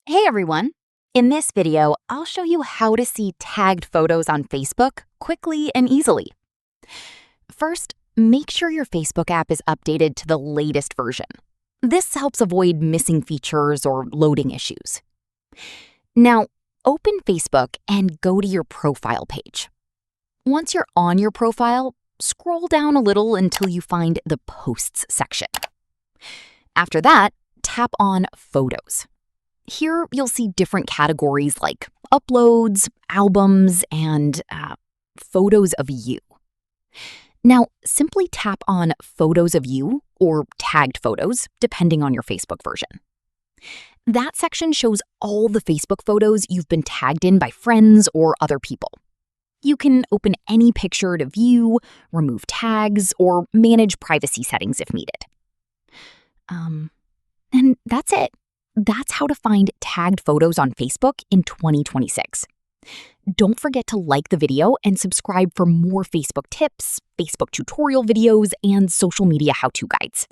Hey everyone! In this video, I'll show you how to see tagged photos on Facebook quickly and easily. First, make sure your Facebook app is updated to the latest version. This helps avoid missing features or loading issues. Now, open Facebook and go to your profile page. Once you're on your profile, scroll down a little until you find the Posts section. After that, tap on Photos. Here, you'll see different categories like uploads, albums, and photos of you. Now, simply tap on Photos of You or Tagged Photos, depending on your Facebook version. That section shows all the Facebook photos you've been tagged in by friends or other people. You can open any picture to view, remove tags, or manage privacy settings if needed. And that's it. That's how to find tagged photos on Facebook in 2026. Don't forget to like the video and subscribe for more Facebook tips, Facebook tutorial videos, and social media how-to guides.